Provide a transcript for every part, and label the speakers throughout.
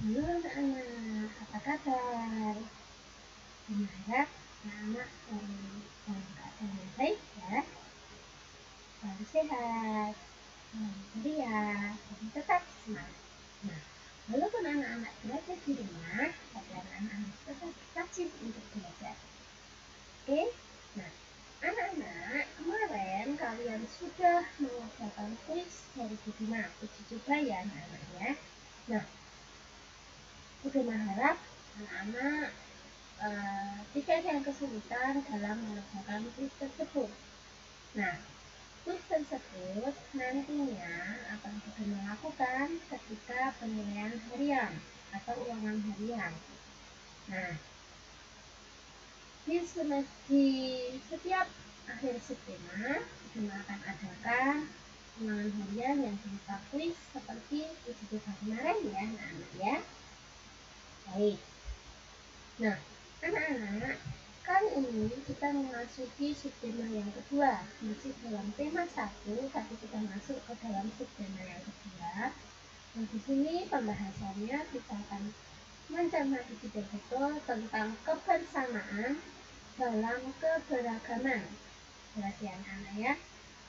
Speaker 1: Halo anak-anak, apa kabar? Harap anak-anak dalam keadaan yang baik ya, selalu sehat, selalu ceria, dan tetap semangat. Nah, walaupun anak-anak belajar di rumah, tapi anak-anak tetap rajin untuk belajar. Oke? Nah, anak-anak, kemarin kalian sudah mengerjakan kuis dari Budina. Uji coba ya anak-anak ya. Nah, Budina harap anak-anak tidak ada yang kesulitan dalam mengerjakan kuis tersebut. Nah, kuis tersebut nantinya akan kita lakukan ketika penilaian harian atau ulangan harian. Nah, di setiap akhir September kita akan adakan ulangan harian yang berupa kuis seperti uji coba kemarin ya anak-anak ya. Baik. Nah, anak-anak, kali ini kita memasuki subtema yang kedua. Masih dalam tema 1, tapi kita masuk ke dalam subtema yang kedua. Nah, di sini pembahasannya kita akan mencermati betul-betul tentang kebersamaan dalam keberagaman. Perhatian anak ya,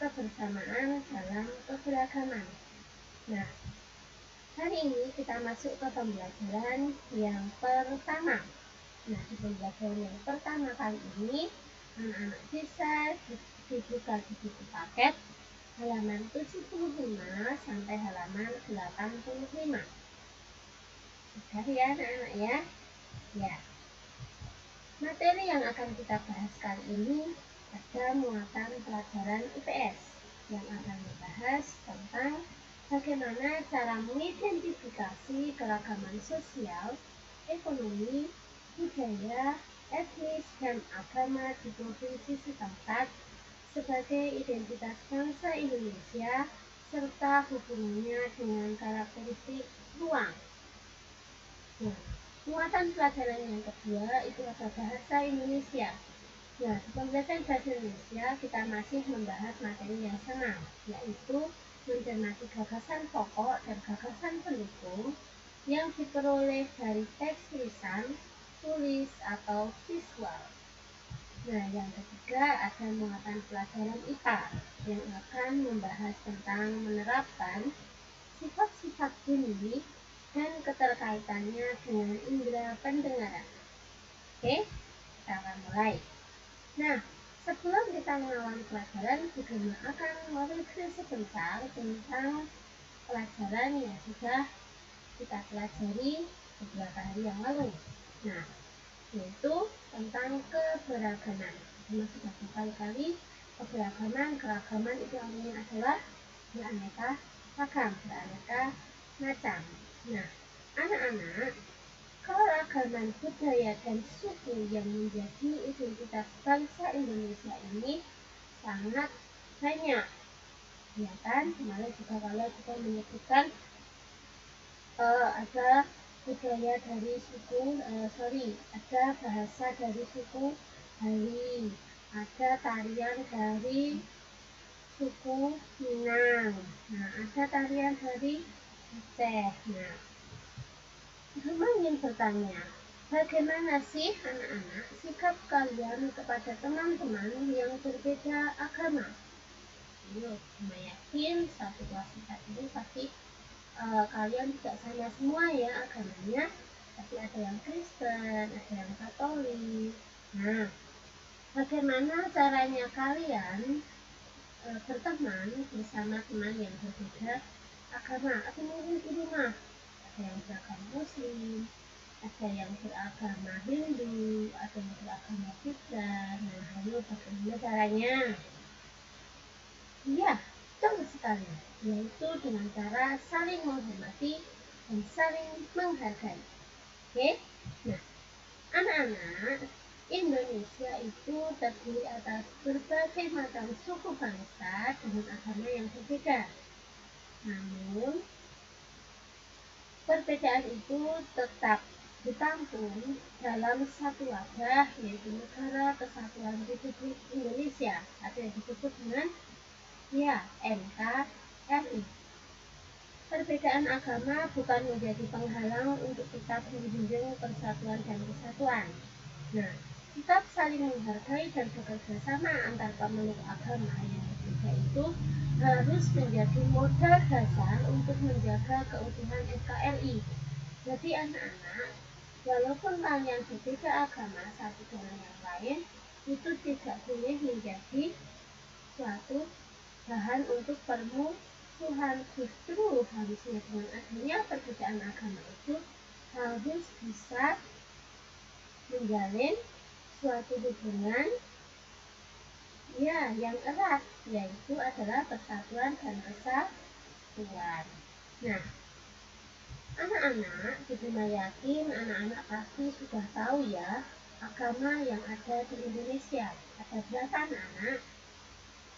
Speaker 1: kebersamaan dalam keberagaman. Nah, hari ini kita masuk ke pembelajaran yang pertama. Nah, di pembelajaran yang pertama kali ini, anak-anak bisa dibuka di buku paket halaman 75 sampai halaman 85. Sudah ya anak-anak ya? Ya. Materi yang akan kita bahas kali ini ada muatan pelajaran IPS yang akan membahas tentang bagaimana cara mengidentifikasi keragaman sosial, ekonomi, budaya, etnis, dan agama di provinsi setempat sebagai identitas bangsa Indonesia serta hubungannya dengan karakteristik ruang. Nah, muatan pelajaran yang kedua itu ada bahasa Indonesia. Nah, di pembelajaran bahasa Indonesia kita masih membahas materi yang sama, yaitu mencermati gagasan pokok dan gagasan pendukung yang diperoleh dari teks tulisan, tulis, atau visual. Nah, yang ketiga ada muatan pelajaran IPA yang akan membahas tentang menerapkan sifat-sifat bunyi dan keterkaitannya dengan indera pendengaran. Oke, kita akan mulai. Nah, sebelum kita mengawali pelajaran, kita akan mereview sebentar tentang pelajaran yang sudah kita pelajari beberapa hari yang lalu. Nah, yaitu tentang keberagaman. Kita sudah berkali-kali keberagaman, keragaman itu artinya adalah beraneka ragam, beraneka macam. Nah, anak-anak, keragaman budaya dan suku yang menjadi identitas bangsa Indonesia ini sangat banyak. Ya kan, kemarin juga kalau kita menyebutkan ada budaya dari suku, ada bahasa dari suku Bali, ada tarian dari suku Minang, nah ada tarian dari Aceh. Nah, Mama ingin bertanya, bagaimana sih anak-anak sikap kalian kepada teman-teman yang berbeda agama? Yuk, Mama yakin satu kelas kita ini pasti kalian tidak sama semua ya agamanya, tapi ada yang Kristen, ada yang Katolik. Nah, bagaimana caranya kalian berteman bersama teman yang berbeda agama atau mungkin di rumah? Ada yang beragama Muslim, ada yang beragama Hindu, ada yang beragama Buddha. Nah, lalu bagaimana caranya? Iya, betul sekali, yaitu dengan cara saling menghormati dan saling menghargai. Oke? Nah, anak-anak, Indonesia itu terdiri atas berbagai macam suku bangsa dengan agama yang berbeda. Namun, perbedaan itu tetap ditampung dalam satu wadah, yaitu Negara Kesatuan Republik Indonesia atau yang disebut dengan ya NKRI. Perbedaan agama bukan menjadi penghalang untuk tetap menjunjung persatuan dan kesatuan. Nah, tetap saling menghargai dan bekerja sama antar pemeluk agama yang berbeda itu harus menjadi modal dasar untuk menjaga keutuhan NKRI. Jadi anak-anak, walaupun kalian berbeda agama satu dengan yang lain, itu tidak boleh menjadi suatu bahan untuk permusuhan. Justru harusnya dengan adanya perbedaan agama itu harus bisa menjalin suatu hubungan ya yang erat, yaitu adalah persatuan dan kesatuan. Nah, anak-anak, Bunda yakin anak-anak pasti sudah tahu ya agama yang ada di Indonesia. Ada berapa anak-anak?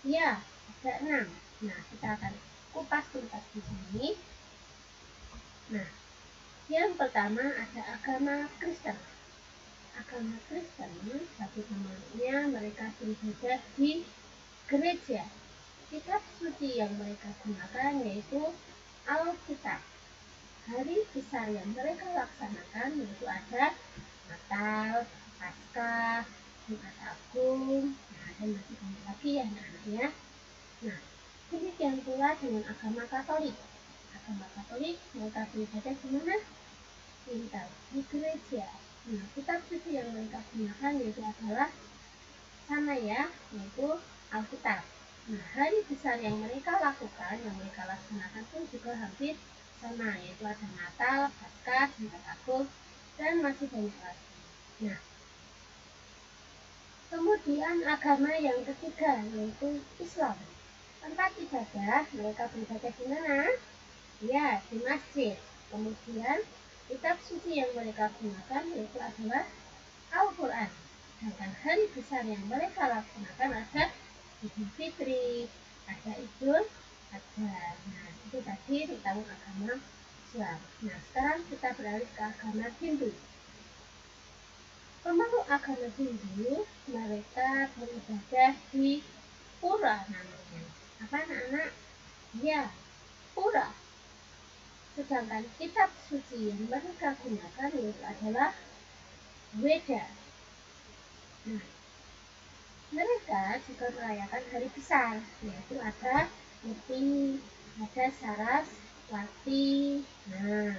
Speaker 1: Ya, ada 6. Nah, kita akan kupas tuntas di sini. Nah, yang pertama ada agama Kristen. Agama Kristen, satu namanya mereka beribadah di gereja. Kitab suci yang mereka gunakan yaitu Alkitab. Hari besar yang mereka laksanakan yaitu ada Natal, Paskah, Jumat Agung, nah, dan masih banyak lagi ya anak-anaknya. Nah, demikian pula dengan agama Katolik. Agama Katolik mereka beribadah di mana? Di gereja. Nah, kitab suci yang mereka gunakan yaitu adalah sama ya, yaitu Alkitab. Nah, hari besar yang mereka lakukan, yang mereka laksanakan pun juga hampir sama, yaitu ada Natal, Paskah, Jumat Agung, dan masih banyak lagi. Nah, kemudian agama yang ketiga yaitu Islam. Tempat ibadah mereka beribadah di mana? Ya, di masjid. Kemudian kitab suci yang mereka gunakan yaitu adalah Al-Quran. Sedangkan hari besar yang mereka laksanakan ada Idul Fitri, ada Idul Adha. Nah, itu tadi tentang agama Islam. Nah, sekarang kita beralih ke agama Hindu. Pemeluk agama Hindu, mereka beribadah di pura namanya. Apa anak-anak? Ya, pura. Sedangkan kitab suci yang mereka gunakan yaitu adalah Weda. Nah, mereka juga merayakan hari besar, yaitu ada Nyepi, ada Saraswati. Nah,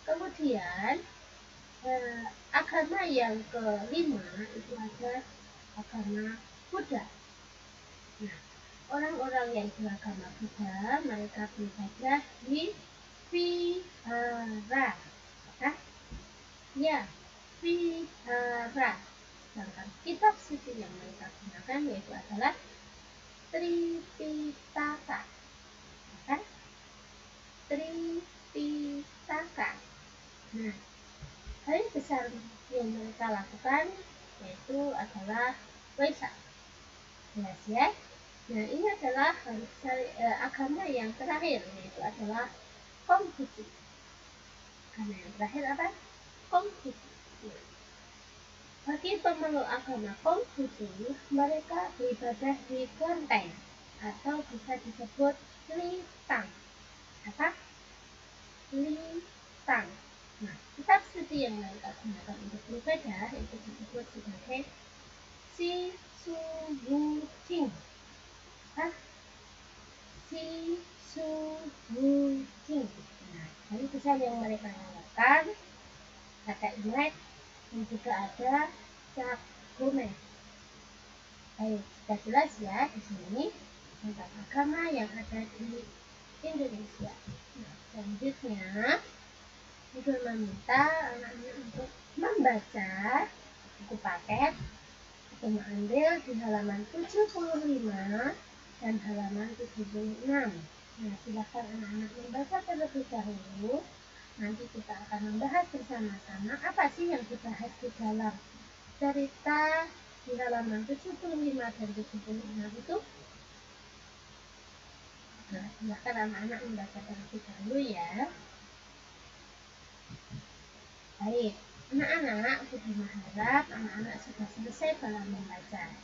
Speaker 1: kemudian agama yang kelima itu ada agama Buddha. Nah, orang-orang yang beragama Buddha mereka beribadah di vihara. Apakah? Ya, vihara. Sedangkan kitab suci yang mereka gunakan yaitu adalah Tripitaka. Kan? Tripitaka. Nah, hari besar yang mereka lakukan yaitu adalah Waisak. Jelas ya? Nah, ini adalah hari besar agama yang terakhir yaitu adalah Konghucu. Agama yang terakhir apa? Konghucu. Bagi pemeluk agama Konghucu, mereka beribadah di kelenteng atau bisa disebut Litang. Apa? Litang. Nah, kitab suci yang mereka gunakan untuk beribadah itu disebut sebagai Sisuwuching. Apa? Sisuwuching. Nah, hari besar yang mereka lakukan ada Imlek dan juga ada Cap Gomeh. Baik, sudah jelas ya di sini tentang agama yang ada di Indonesia. Nah, selanjutnya Ibu meminta anak-anak untuk membaca buku paket. Kita mengambil di halaman 75 dan halaman 76. Nah, silakan anak-anak membaca terlebih dahulu. Nanti kita akan membahas bersama-sama apa sih yang dibahas di dalam cerita di halaman 75 dan 76 itu. Nah, silakan anak-anak membaca terlebih dahulu ya. Baik, anak-anak Budima harap anak-anak sudah selesai dalam membaca.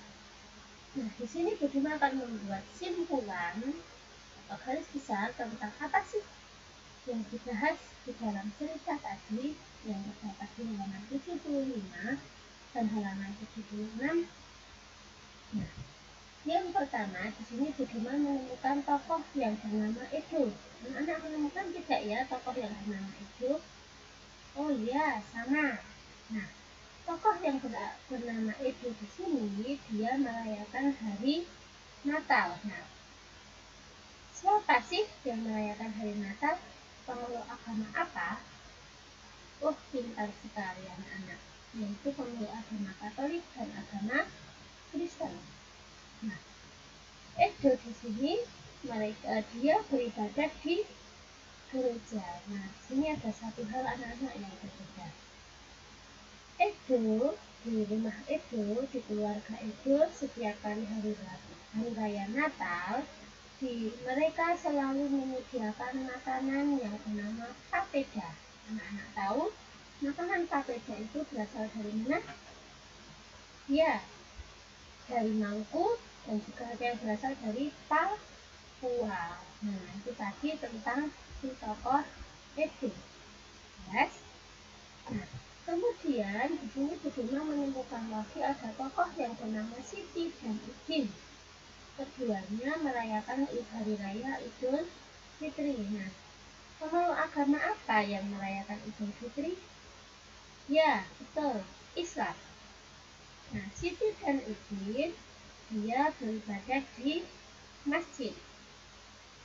Speaker 1: Nah, di sini Budima akan membuat simpulan atau garis besar tentang apa sih yang dibahas di dalam cerita tadi yang terdapat di halaman 75 dan halaman 76. Nah, yang pertama di sini bagaimana menemukan tokoh yang bernama Edo. Anak-anak menemukan tidak ya tokoh yang bernama Edo? Oh iya, sama. Nah, tokoh yang bernama Edo di sini dia merayakan hari Natal. Nah, siapa sih yang merayakan hari Natal? Pemeluk agama apa? Oh, pintar sekali anak-anak. Yaitu pemeluk agama Katolik dan agama Kristen. Nah, Edo di sini dia beribadah di gereja. Nah, di sini ada satu hal anak-anak yang berbeda. Edo di rumah Edo, di keluarga Edo, setiap kali hari raya Natal, mereka selalu menyediakan makanan yang bernama papeda. Anak-anak tahu makanan papeda itu berasal dari mana? Ya, dari Maluku dan juga ada yang berasal dari Papua. Nah, itu tadi tentang si tokoh Edo. Yes. Nah, kemudian di sini Budina menemukan lagi ada tokoh yang bernama Siti dan Udin. Keduanya merayakan hari raya Idul Fitri. Nah, pemeluk agama apa yang merayakan Idul Fitri? Ya, betul, Islam. Nah, Siti dan Udin dia beribadah di masjid.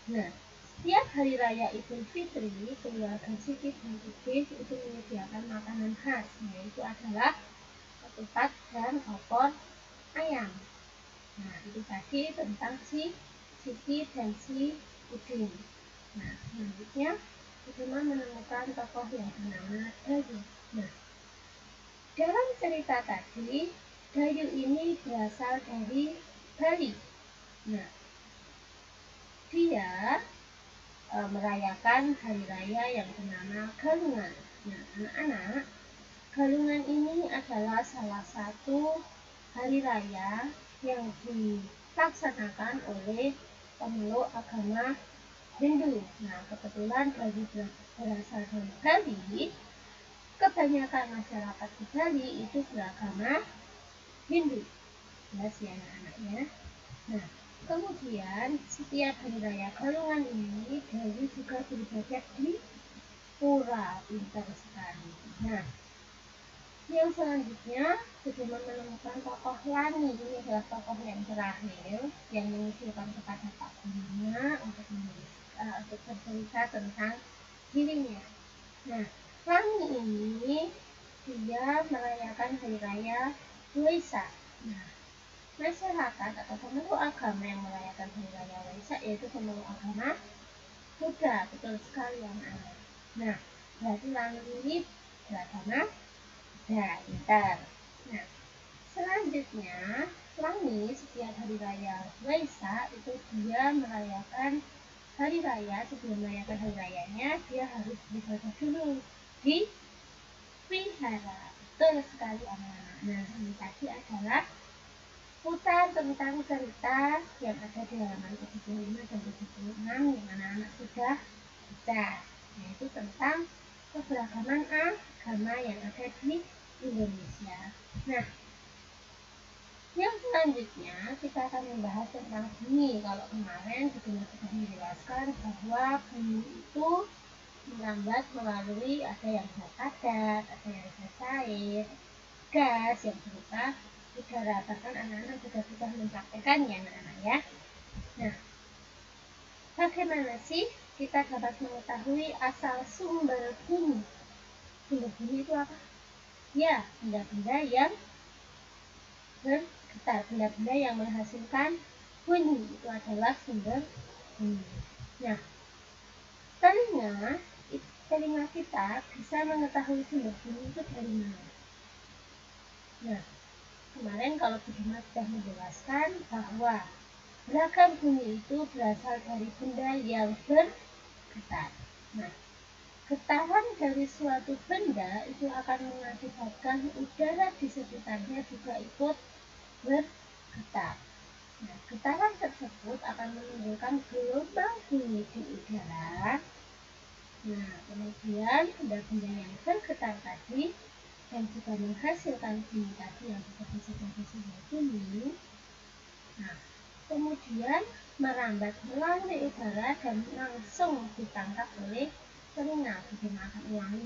Speaker 1: Nah, setiap hari raya Idul Fitri, keluarga Siti dan Udin itu menyediakan makanan khas, yaitu adalah ketupat dan opor ayam. Nah, itu tadi tentang si Siti dan si Udin. Nah, selanjutnya kita menemukan tokoh yang bernama Dayu. Nah, dalam cerita tadi, Dayu ini berasal dari Bali. Nah, dia merayakan hari raya yang bernama Galungan. Nah, anak-anak, Galungan ini adalah salah satu hari raya yang dilaksanakan oleh pemeluk agama Hindu. Nah, kebetulan dari berasal dari Bali, kebanyakan masyarakat di Bali itu beragama Hindu. Jelas ya anak-anaknya. Nah, kemudian setiap hari raya Galungan ini Dewi juga beribadah di pura. Pintar sekali. Nah, yang selanjutnya kita menemukan tokoh Lani. Ini adalah tokoh yang terakhir yang mengusulkan kepada Pak gurunya untuk bercerita tentang dirinya. Nah, Lani ini dia merayakan hari raya Waisak. Nah, masyarakat atau pemeluk agama yang merayakan hari raya Waisak yaitu pemeluk agama Buddha. Betul sekali anak-anak. Nah, berarti Lani ini beragama Buddha. Pintar. Nah, selanjutnya Lani setiap hari raya Waisak itu dia merayakan hari raya. Sebelum merayakan hari rayanya dia harus beribadah dulu di wihara. Betul sekali anak-anak. Nah, ini tadi adalah putar tentang cerita yang ada di halaman 75 dan 76 yang anak-anak sudah baca, yaitu tentang keberagaman agama yang ada di Indonesia. Nah, yang selanjutnya kita akan membahas tentang bumi. Kalau kemarin sudah menjelaskan bahwa bumi itu merambat melalui ada yang zat padat, ada yang zat cair, gas yang berupa udara. Bahkan anak-anak sudah mempraktekannya anak-anak ya. Nah, bagaimana sih kita dapat mengetahui asal sumber bumi? Sumber bumi itu apa? Ya, benda-benda yang bergetar, benda-benda yang menghasilkan bunyi itu adalah sumber bumi. Nah, telinga kita bisa mengetahui sumber bumi itu dari mana? Nah, kemarin kalau Budima sudah menjelaskan bahwa beragam bumi itu berasal dari benda yang bergetar. Nah, getaran dari suatu benda itu akan mengakibatkan udara di sekitarnya juga ikut bergetar. Nah, getaran tersebut akan menimbulkan gelombang bumi di udara Nah, kemudian benda-benda yang bergetar tadi dan juga menghasilkan bunyi tadi yang disebut sebagai sinyal bunyi. Nah, kemudian merambat melalui udara dan langsung ditangkap oleh telinga. Kita akan ulangi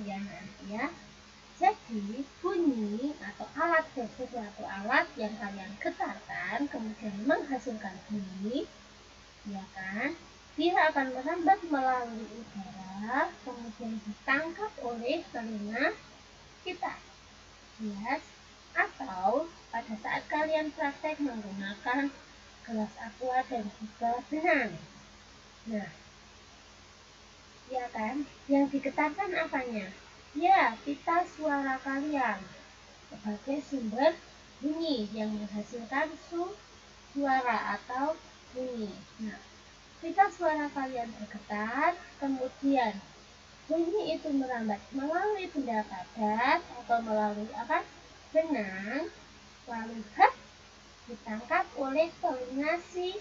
Speaker 1: ya. Jadi bunyi atau alat sesuatu alat yang kalian getarkan kemudian menghasilkan bunyi, ya kan? Dia akan merambat melalui udara kemudian ditangkap oleh telinga kita. Yes. Atau pada saat kalian praktek menggunakan gelas aqua dan juga benang. Nah, ya kan? Yang digetarkan apanya? Ya, pita suara kalian sebagai sumber bunyi yang menghasilkan suara atau bunyi. Nah, pita suara kalian bergetar, kemudian bunyi itu merambat melalui benda padat atau melalui apa? Benang, lalu ditangkap oleh telinga si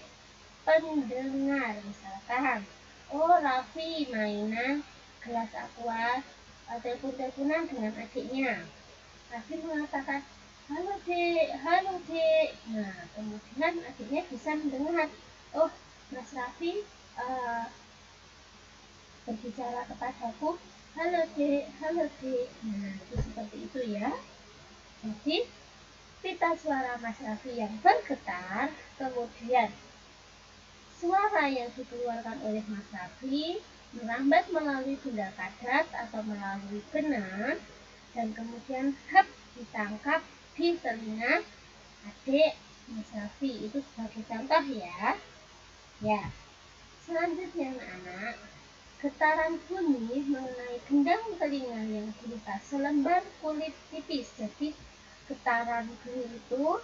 Speaker 1: pendengar. Misalkan, oh Raffi mainan gelas aqua telepon-teleponan dengan adiknya. Raffi mengatakan, halo dek. Nah, kemudian adiknya bisa mendengar, oh Mas Raffi berbicara kepadaku, halo dek. Nah, itu seperti itu ya. Jadi pita suara Mas Raffi yang bergetar, kemudian suara yang dikeluarkan oleh Mas Raffi merambat melalui benda padat atau melalui benang dan kemudian ditangkap di telinga adik Mas Raffi. Itu sebagai contoh ya. Ya, selanjutnya anak-anak, getaran bunyi mengenai gendang telinga yang berupa selembar kulit tipis. Jadi getaran bunyi itu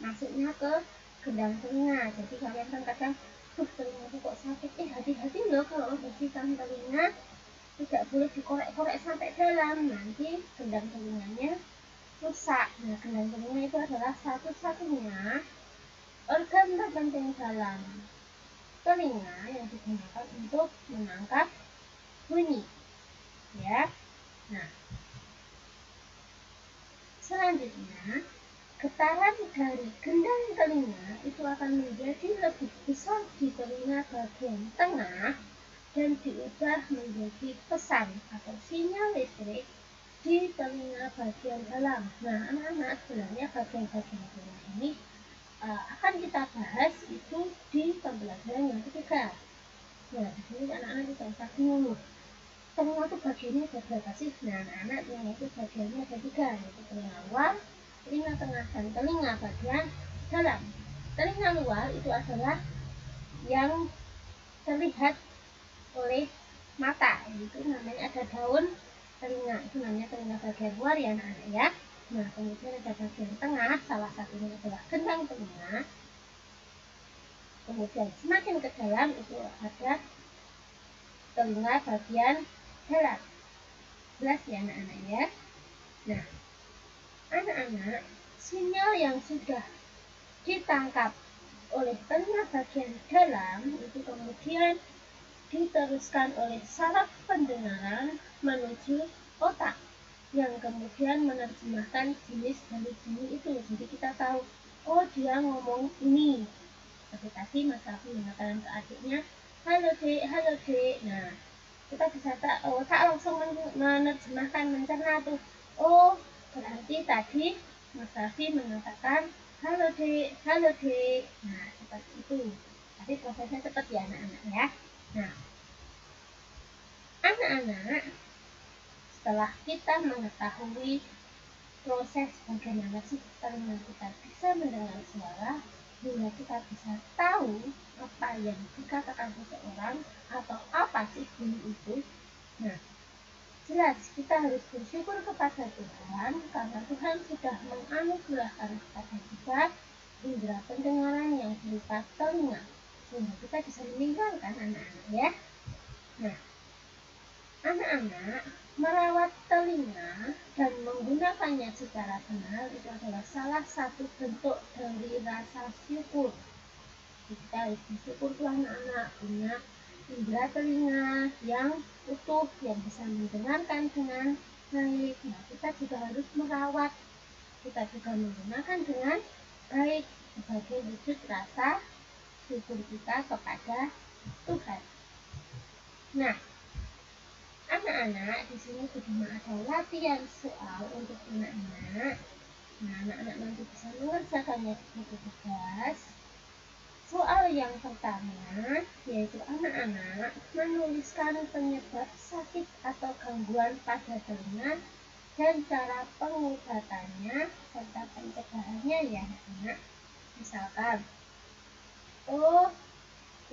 Speaker 1: masuknya ke gendang telinga. Jadi kalian kan kadang, telingaku kok sakit. Hati-hati loh kalau membersihkan telinga, tidak boleh dikorek-korek sampai dalam, nanti gendang telinganya rusak. Nah, gendang telinga itu adalah satu-satunya organ terpenting dalam telinga yang digunakan untuk menangkap bunyi. Ya. Nah, selanjutnya getaran dari gendang telinga itu akan menjadi lebih besar di telinga bagian tengah dan diubah menjadi pesan atau sinyal listrik di telinga bagian dalam. Nah, anak-anak, sebenarnya bagian-bagian telinga ini akan kita bahas itu di pembelajaran yang ketiga. Nah, di sini anak-anak tidak usah bingung. Telinga itu bagiannya ada berapa sih? Nah, anak-anak, telinga itu bagiannya ada 3, yaitu telinga luar, telinga tengah, dan telinga bagian dalam. Telinga luar itu adalah yang terlihat oleh mata, itu namanya ada daun telinga, itu namanya telinga bagian luar ya anak-anak ya. Nah, kemudian ada bagian tengah, salah satunya adalah gendang telinga. Kemudian semakin ke dalam itu ada telinga bagian dalam. Jelas ya anak-anak ya. Nah, anak-anak, sinyal yang sudah ditangkap oleh telinga bagian dalam itu kemudian diteruskan oleh saraf pendengaran menuju otak yang kemudian menerjemahkan jenis dari bunyi itu. Jadi kita tahu, oh dia ngomong ini. Seperti tadi Mas Raffi mengatakan ke adiknya, halo dek. Nah, kita bisa otak langsung menerjemahkan, mencerna tuh, oh berarti tadi Mas Raffi mengatakan halo dek. Nah, seperti itu. Tapi prosesnya cepat ya anak-anak ya. Nah, anak-anak, setelah kita mengetahui proses bagaimana sih telinga kita bisa mendengar suara, hingga kita bisa tahu apa yang dikatakan seseorang atau apa sih bunyi itu. Nah, jelas kita harus bersyukur kepada Tuhan karena Tuhan sudah menganugerahkan kepada kita indera pendengaran yang berupa telinga, sehingga kita bisa meninggalkan anak-anak ya. Nah, anak-anak, merawat telinga dan menggunakannya secara benar itu adalah salah satu bentuk dari rasa syukur. Kita harus bersyukur tuh anak-anak punya indera telinga yang utuh, yang bisa mendengarkan dengan baik. Nah, kita juga harus merawat, kita juga menggunakan dengan baik sebagai wujud rasa syukur kita kepada Tuhan. Nah, anak-anak di sini sudah ada latihan soal untuk anak-anak. Nah, anak-anak nanti bisa mengerjakannya di buku tugas. Soal yang pertama, yaitu anak-anak menuliskan penyebab sakit atau gangguan pada telinga dan cara pengobatannya serta pencegahannya ya anak. Misalkan, oh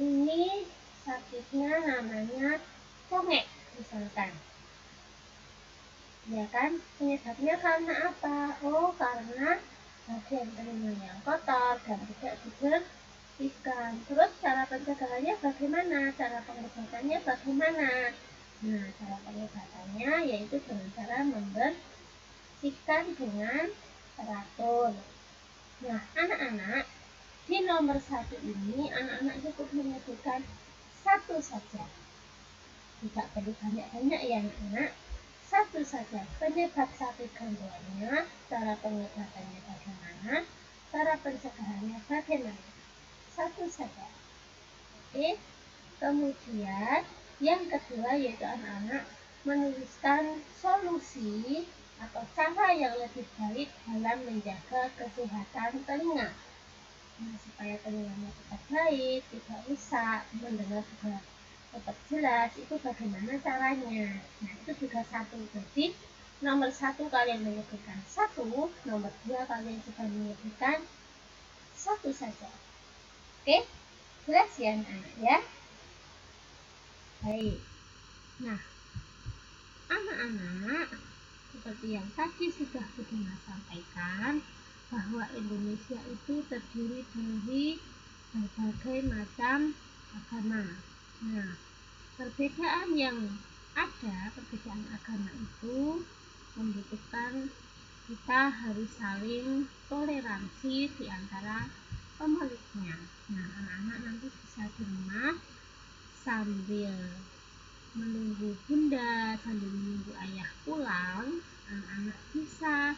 Speaker 1: ini sakitnya namanya congek misalkan. Ya kan, penyebabnya karena apa? Oh, karena bagian telinga yang kotor dan tidak dibersihkan. Terus cara pencegahannya bagaimana? Cara pengobatannya bagaimana? Nah, cara pengobatannya yaitu dengan cara membersihkan dengan teratur. Nah, anak-anak di nomor 1 ini anak-anak cukup menyebutkan satu saja. Tidak perlu banyak-banyak ya anak-anak. Satu saja penyebab sakit gangguannya, cara pengobatannya bagaimana, cara pencegahannya bagaimana. Satu saja. Oke. Kemudian yang kedua yaitu anak-anak menuliskan solusi atau cara yang lebih baik dalam menjaga kesehatan telinga. Nah, supaya telinganya tetap baik, tidak rusak, mendengar juga tetap jelas, itu bagaimana caranya. Nah, itu juga satu. Jadi nomor 1 kalian menyebutkan satu, nomor 2 kalian juga menyebutkan satu saja. Oke, jelas ya anak-anak ya. Baik. Nah, anak-anak seperti yang tadi sudah Budina sampaikan, bahwa Indonesia itu terdiri dari berbagai macam agama. Nah, perbedaan agama itu membutuhkan kita harus saling toleransi di antara pemeluknya. Nah, anak-anak nanti bisa di rumah sambil menunggu bunda, sambil menunggu ayah pulang, anak-anak bisa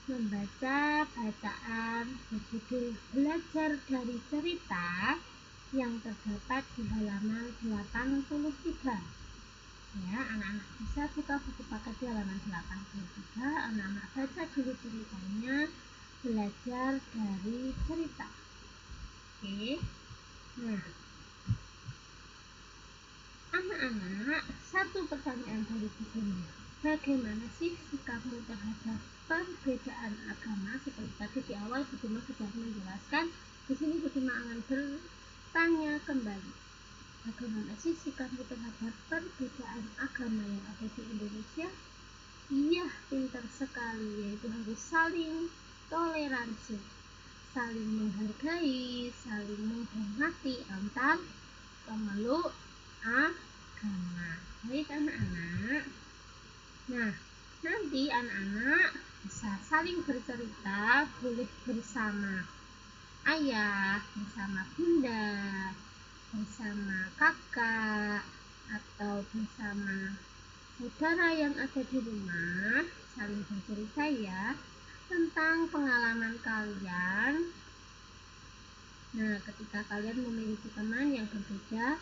Speaker 1: membaca bacaan berjudul Belajar dari Cerita yang terdapat di halaman 83. Ya, anak-anak bisa buka buku paket di halaman 83. Anak-anak baca dulu ceritanya, belajar dari cerita. Oke. Nah, anak-anak, satu pertanyaan dari bukunya. Bagaimana sih sikapmu terhadap perbedaan agama? Seperti tadi di awal Budina sudah menjelaskan, di sini Budina akan bertanya kembali. Bagaimana sih sikapmu terhadap perbedaan agama yang ada di Indonesia? Iya, pintar sekali, yaitu harus saling toleransi, saling menghargai, saling menghormati antar pemeluk agama. Baik anak-anak. Nah, nanti anak-anak bisa saling bercerita, boleh bersama ayah, bersama bunda, bersama kakak, atau bersama saudara yang ada di rumah, saling bercerita ya tentang pengalaman kalian. Nah, ketika kalian memiliki teman yang berbeda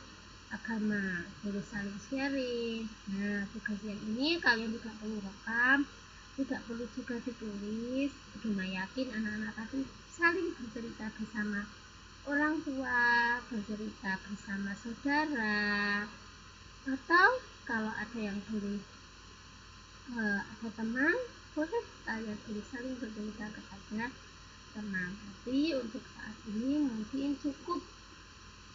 Speaker 1: agama, boleh saling sharing. Nah, tugas yang ini kalian tidak perlu rekam, tidak perlu juga ditulis. Budina yakin anak-anak tadi saling bercerita bersama orang tua, bercerita bersama saudara, atau kalau ada yang boleh ada teman, boleh kalian boleh saling bercerita kepada teman. Tapi untuk saat ini mungkin cukup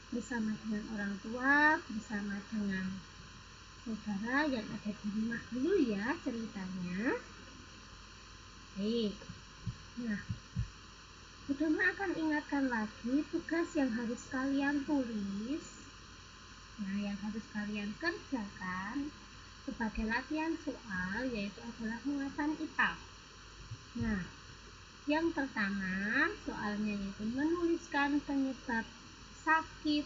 Speaker 1: bersama dengan orang tua, bersama dengan saudara yang ada di rumah dulu ya ceritanya. Baik. Nah, Budina akan ingatkan lagi tugas yang harus kalian tulis. Nah, yang harus kalian kerjakan sebagai latihan soal yaitu adalah muatan IPA. Nah, yang pertama soalnya yaitu menuliskan penyebab sakit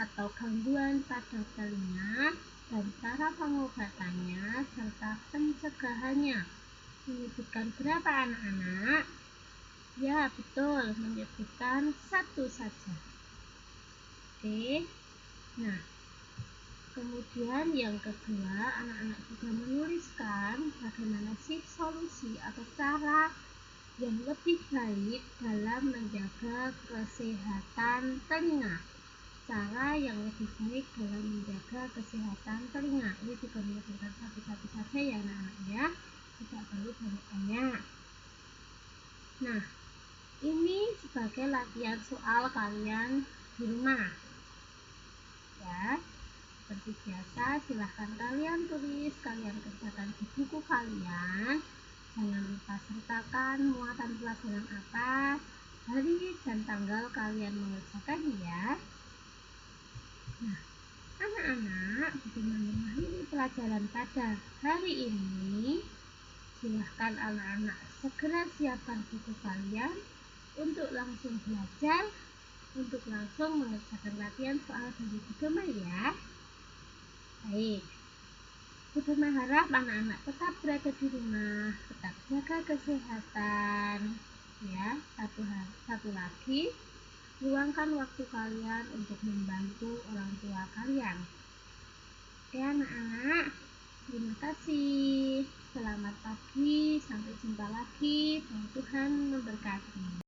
Speaker 1: atau gangguan pada telinga dan cara pengobatannya serta pencegahannya. Menyebutkan berapa anak-anak? Ya, betul, menyebutkan satu saja. Oke. Nah, kemudian yang kedua, anak-anak juga menuliskan bagaimana sih solusi atau cara yang lebih baik dalam menjaga kesehatan telinga. Cara yang lebih baik dalam menjaga kesehatan telinga. Ini juga menyebutkan satu-satu saja ya anak-anak ya, tidak perlu banyak-banyak. Nah, ini sebagai latihan soal kalian di rumah. Ya, seperti biasa silahkan kalian tulis, kalian kerjakan di buku kalian. Jangan lupa sertakan muatan pelajaran apa, hari dan tanggal kalian mengerjakannya ya. Nah, anak-anak bagaimana mengakhiri pelajaran pada hari ini? Silahkan anak-anak segera siapkan buku kalian untuk langsung belajar, untuk langsung mengerjakan latihan soal dari Budema ya. Baik, Budema harap anak-anak tetap berada di rumah, tetap jaga kesehatan ya. Satu lagi, luangkan waktu kalian untuk membantu orang tua kalian. Oke anak-anak, terima kasih. Selamat pagi, sampai jumpa lagi dan Tuhan memberkati.